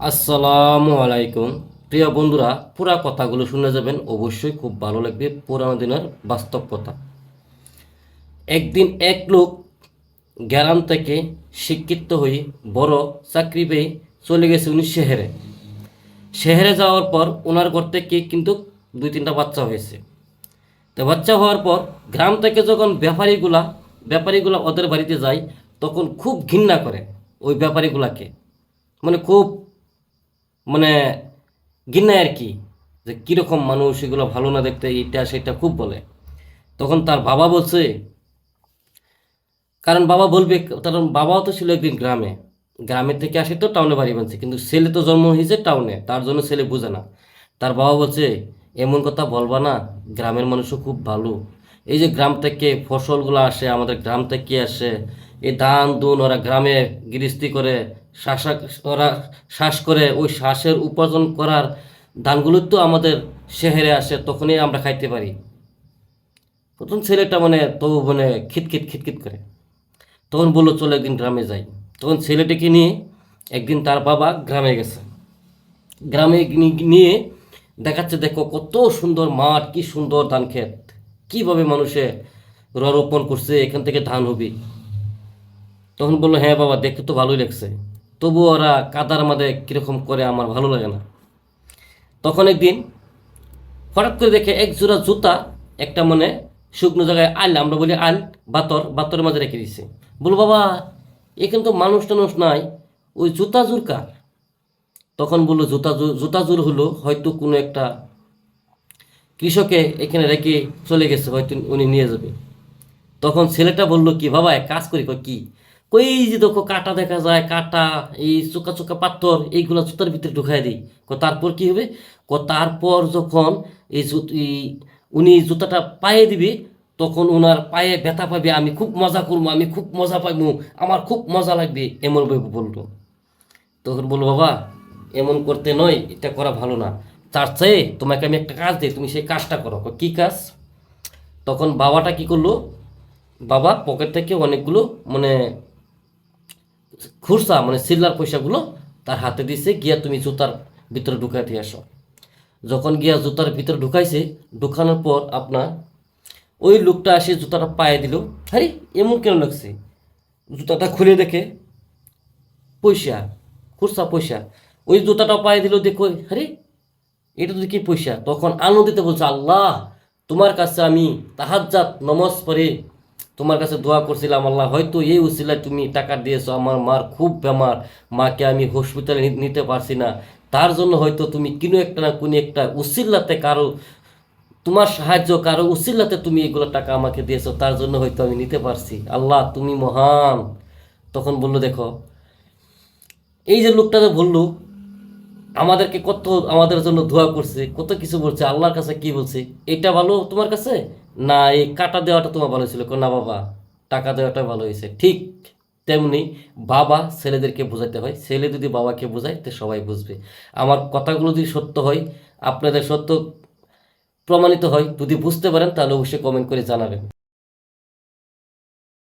আসসালামু আলাইকুম। প্রিয় বন্ধুরা, পুরা কথাগুলো শুনে যাবেন, অবশ্যই খুব ভালো লাগবে। পুরানো দিনের বাস্তব কথা। একদিন এক লোক গ্রাম থেকে শিক্ষিত হয়ে বড় চাকরি পেয়ে চলে গেছে উনি শহরে। শহরে যাওয়ার পর ওনার ঘর থেকে কিন্তু দুই তিনটা বাচ্চা হয়েছে। তো বাচ্চা হওয়ার পর গ্রাম থেকে যখন ব্যাপারীগুলা ওদের বাড়িতে যায়, তখন খুব ঘৃণা করে ওই ব্যাপারীগুলাকে। মানে খুব, মানে ঘৃণায় আর কি, যে কীরকম মানুষ, এগুলো ভালো না দেখতে, এটা সেটা খুব বলে। তখন তার বাবা বলছে, কারণ বাবা বলবে, কারণ বাবাও তো ছিল একদিন গ্রামে, গ্রামের থেকে আসে তো টাউনে বাড়ি বানছে, কিন্তু ছেলে তো জন্ম হয়েছে টাউনে, তার জন্য ছেলে বুঝে না। তার বাবা বলছে, এমন কথা বলবা না, গ্রামের মানুষও খুব ভালো। এই যে গ্রাম থেকে ফসলগুলো আসে, আমাদের গ্রাম থেকে আসে, এই ধান দুন ওরা গ্রামে গৃহস্থী করে, শ্বাসা ওরা শ্বাস করে, ওই শ্বাসের উপার্জন করার ধানগুলো তো আমাদের শহরে আসে, তখনই আমরা খাইতে পারি। প্রথম ছেলেটা মানে তো মানে খিটখিট খিটখিট করে। তখন বললো, চলো একদিন গ্রামে যাই। তখন ছেলেটিকে নিয়ে একদিন তার বাবা গ্রামে গেছে। গ্রামে নিয়ে দেখাচ্ছে, দেখো কত সুন্দর মাঠ, কি সুন্দর ধান ক্ষেত, কীভাবে মানুষে রোপণ করছে, এখান থেকে ধান হবে। তখন বললো, হ্যাঁ বাবা, দেখতে তো ভালোই লাগছে, তবু ওরা কাদার মাঝে কীরকম করে আমার ভালো লাগে না। তখন একদিন হঠাৎ করে দেখে এক জোড়া জুতা একটা মানে শুকনো জায়গায় আল, আমরা বলি আল, বাতরের মাঝে রেখে দিছে। বলো, বাবা এখানে তো মানুষ টানুষ নাই, ওই জুতা জোর কার? তখন বললো, জুতা জোর হলো হয়তো কোনো একটা কৃষকে এখানে রেখে চলে গেছে, হয়তো উনি নিয়ে যাবে। তখন ছেলেটা বলল, কি বাবা, এক কাজ করি। কই কি? কই এই যে দেখো কাটা দেখা যায়, কাটা, এই চোকা চোকা পাথর, এইগুলা জুতার ভিতরে ঢুকাই দিই। তারপর কি হবে? তারপর যখন উনি জুতাটা পায়ে দিবে, তখন ওনার পায়ে ব্যথা পাবে, আমি খুব মজা করবো, আমি খুব মজা পাইবো, আমার খুব মজা লাগবে, এমন ভাবে বললো। তখন বললো, বাবা এমন করতে নয়, এটা করা ভালো না, তার চেয়ে তোমাকে আমি একটা কাজ দিই, তুমি সেই কাজটা করো। কি কাজ? তখন বাবাটা কি করলো, বাবা পকেট থেকে অনেকগুলো মানে খুরসা মানে সিল্লার পয়সাগুলো তার হাতে দিছে, গিয়া তুমি জুতার ভিতরে ঢুকাই দিয়ে আসো। যখন গিয়া জুতার ভিতরে ঢুকাইছে, ঢুকানোর পর আপনার ওই লোকটা এসে জুতাটা পায়ে দিল। আরে এমন কেন লাগছে? জুতাটা খুলে দেখে পয়সা, খুরসা পয়সা। ওই জুতাটা পায়ে দিল, দেখো আরে এটা তো কি পয়সা। তখন আনন্দিত বলছে, আল্লাহ তোমার কাছে আমি তাহাজ্জাত নমাজ পড়ে তোমার কাছে দোয়া করছিলাম, আল্লাহ হয়তো এই উসিলায় তুমি টাকা দিয়েছো, আমার মার খুব বেমার, মাকে আমি হসপিটালে নিতে পারছি না, তার জন্য হয়তো তুমি কোনো একটা না কোনো একটা উসিল্লাতে, কারো তোমার সাহায্য, কারো উসিল্লাতে তুমি এগুলো টাকা আমাকে দিয়েছো, তার জন্য হয়তো আমি নিতে পারছি, আল্লাহ তুমি মহান। তখন বললো, দেখো এই যে লোকটা যে বললো আমাদেরকে কত, আমাদের জন্য দোয়া করছে, কত কিছু বলছে, আল্লাহর কাছে কি বলছে, এটা ভালো তোমার কাছে, না এই কাটা দেওয়াটা তোমার ভালো ছিল? না বাবা, টাকা দেওয়াটা ভালো হয়েছে। ঠিক তেমনি বাবা ছেলেদেরকে বোঝাতে হয়, ছেলে যদি বাবাকে বোঝায় তো সবাই বুঝবে। আমার কথাগুলো যদি সত্য হয়, আপনাদের সত্য প্রমাণিত হয়, যদি বুঝতে পারেন, তাহলে অবশ্যই কমেন্ট করে জানাবেন।